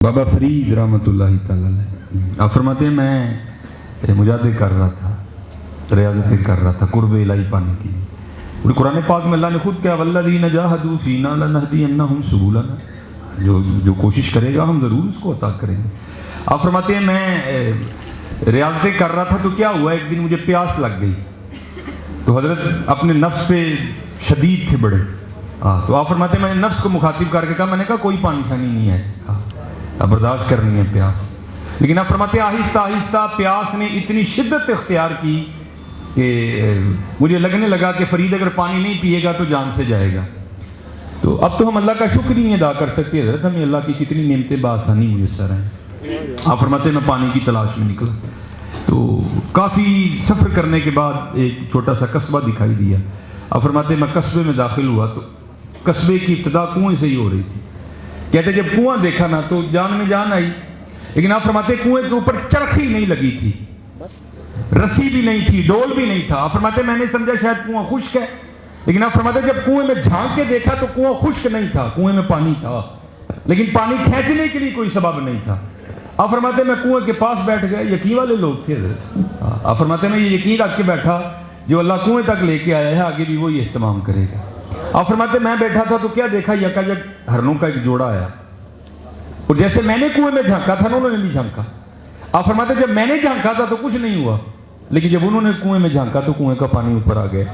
بابا فرید رحمۃ اللہ تعالی علیہ آپ فرماتے ہیں میں مجاہدے کر رہا تھا، ریاضتیں کر رہا تھا قرب الہی پانے کی. اور قرآن پاک میں اللہ نے خود کہا والذین جاہدوا فینا لنہدینہم سبلنا، جو کوشش کرے گا ہم ضرور اس کو عطا کریں گے. آپ فرماتے ہیں میں ریاضتیں کر رہا تھا تو کیا ہوا، ایک دن مجھے پیاس لگ گئی تو حضرت اپنے نفس پہ شدید تھے بڑے. تو آپ فرماتے ہیں میں نے نفس کو مخاطب کر کے کہا، میں نے کہا کوئی پانی شانی نہیں ہے، اب برداشت کرنی ہے پیاس. لیکن آپ فرماتے ہیں آہستہ آہستہ پیاس نے اتنی شدت اختیار کی کہ مجھے لگنے لگا کہ فرید اگر پانی نہیں پیے گا تو جان سے جائے گا. تو اب تو ہم اللہ کا شکر ہی نہیں ادا کر سکتے حضرت، ہمیں اللہ کی کتنی نعمتیں بآسانی میسر ہیں. آپ فرماتے ہیں میں پانی کی تلاش میں نکلا تو کافی سفر کرنے کے بعد ایک چھوٹا سا قصبہ دکھائی دیا. آپ فرماتے ہیں میں قصبے میں داخل ہوا تو قصبے کی ابتدا کنویں سے ہی ہو رہی تھی. کہتے جب کنواں دیکھا نا تو جان میں جان آئی. لیکن آپ فرماتے ہیں کنویں کے اوپر چرخی نہیں لگی تھی، رسی بھی نہیں تھی، ڈول بھی نہیں تھا. آپ فرماتے ہیں میں نے سمجھا شاید کنواں خشک ہے. لیکن آپ فرماتے ہیں جب کنویں میں جھانک کے دیکھا تو کنواں خشک نہیں تھا، کنویں میں پانی تھا، لیکن پانی کھینچنے کے لیے کوئی سبب نہیں تھا. آپ فرماتے ہیں میں کنویں کے پاس بیٹھ گیا، یقین والے لوگ تھے. آپ فرماتے ہیں میں یہ یقین رکھ کے بیٹھا جو اللہ کنویں تک لے کے آیا ہے آگے بھی وہی اہتمام کرے گا. آپ فرماتے ہیں میں بیٹھا تھا تو کیا دیکھا، یکایک ہرنوں کا ایک جوڑا آیا اور جیسے میں نے کنویں میں جھانکا تھا انہوں نے نہیں جھانکا. آپ فرماتے ہیں جب میں نے جھانکا تھا تو کچھ نہیں ہوا، لیکن جب انہوں نے کنویں میں جھانکا تو کنویں کا پانی اوپر آ گیا.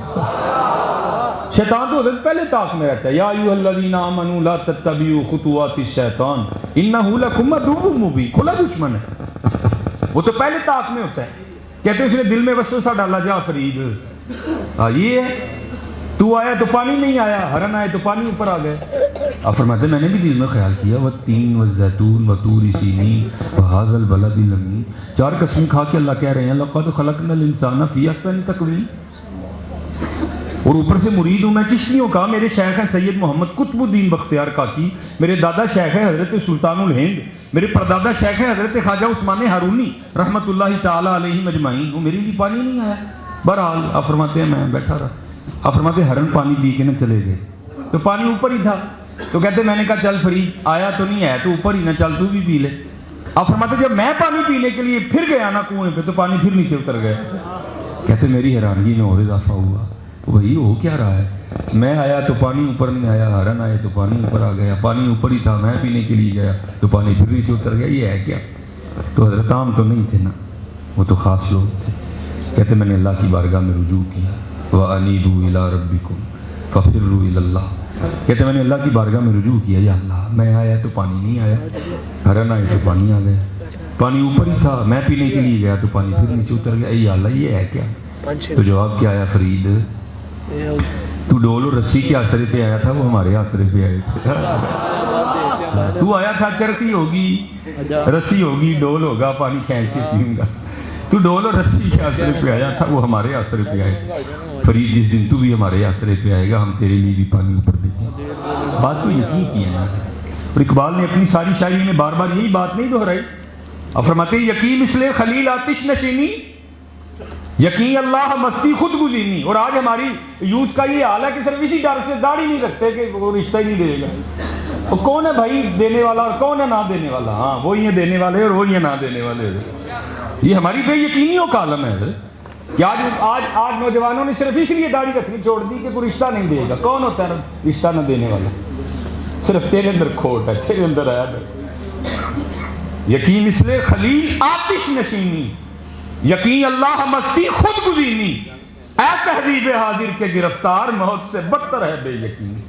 شیطان تو حضرت پہلے طاق میں رہتا ہے، یا ایھا الذین آمنوا لا تتبعوا خطوات الشیطان انہ لکم عدو مبین. کھلا دشمن ہے، وہ تو پہلے طاق میں ہوتا ہے. کہتے ہیں اس نے دل میں وسوسہ ڈالا جا فرید یہ ہے، تو آیا تو پانی نہیں آیا، ہرن آئے تو پانی اوپر آ گئے. آپ فرماتے ہیں میں نے بھی دل میں خیال کیا والتین والزیتون وطور سینین وہذا البلد الامین. 4 قسمیں کھا کے اللہ کہہ رہے ہیں لقد خلقنا الانسان فی احسن تقویم. اور اوپر سے مرید ہوں میں چشتیوں کا. میرے شیخ ہیں سید محمد قطب الدین بختیار کاکی، میرے دادا شیخ ہے حضرت سلطان الہند، میرے پردادا شیخ ہے حضرت خواجہ عثمان ہارونی رحمۃ اللہ تعالی علیہ مجمعین. وہ میرے لیے پانی نہیں آیا. بہرحال آپ فرماتے ہیں میں بیٹھا رہا. آپ فرماتے ہیں ہرن پانی پی کے نہ چلے گئے تو پانی اوپر ہی تھا. تو کہتے میں نے کہا چل فرید آیا تو نہیں آیا تو اوپر ہی نہ، چل تو بھی پی لے. آپ فرماتے جب میں پانی پینے کے لیے پھر گیا نا کنویں پہ تو پانی پھر نیچے اتر گیا. کہتے میری حیرانگی میں اور اضافہ ہوا، وہی ہو کیا رہا ہے، میں آیا تو پانی اوپر نہیں آیا، ہرن آئے تو پانی اوپر آ گیا، پانی اوپر ہی تھا، میں پینے کے لیے گیا تو پانی پھر نیچے اتر گیا. یہ ہے کیا؟ تو حضرت عام تو نہیں تھے نا، وہ تو خاص لوگ تھے. کہتے میں نے اللہ کی بارگاہ میں رجوع کیا وَأَنِيبُوا إِلَىٰ رَبِّكُمْ فَفِرُّوا إِلَى اللَّهِ. کہتے میں نے اللہ کی بارگاہ میں رجوع کیا، یا اللہ میں آیا تو پانی نہیں آیا، ہرن آئے تو پانی آ گیا، پانی اوپر ہی تھا، میں پینے کے لیے گیا تو پانی پھر نیچے اتر گیا. یا اللہ یہ ہے کیا؟ تو جواب کیا آیا فرید تو ڈول اور رسی کے آسرے پہ آیا تھا، وہ ہمارے آسرے پہ آئے تھے. تو آیا تھا چرخی ہوگی، رسی ہوگی، ڈول ہوگا، پانی کھینچ کے پیوں گا. تو ڈول اور رسی کے آسرے پہ آیا تھا، وہ ہمارے آسرے پہ آئے. فرید جس دن تو بھی ہمارے آسرے پہ آئے گا ہم تیرے لیے بھی پانی اوپر بھیجیں. بات کو یقین کیا نا. اور اقبال نے اپنی ساری شاعری میں بار بار یہی بات نہیں دہرائی. اب فرماتے ہیں یقین مثل خلیل آتش نشینی، یقین اللہ مستی خود گزینی. اور آج ہماری یوتھ کا یہ حال ہے کہ صرف اسی ڈر سے داڑھی نہیں رکھتے کہ وہ رشتہ ہی نہیں دے گا. اور کون ہے بھائی دینے والا اور کون ہے نہ دینے والا؟ ہاں وہی ہیں دینے والے اور وہی ہیں نہ دینے والے. یہ ہماری بے یقینیوں کا عالم ہے کہ آج نوجوانوں نے صرف اس لیے داڑھی رکھنی چھوڑ دی کہ کوئی رشتہ نہیں دے گا. کون ہوتا ہے رشتہ نہ دینے والا؟ صرف تیرے اندر کھوٹ ہے، تیرے اندر ہے. یقین مثل خلیل آتش نشینی، یقین اللہ مستی خود گزینی. اے تہذیب حاضر کے گرفتار، موت سے بدتر ہے بے یقینی.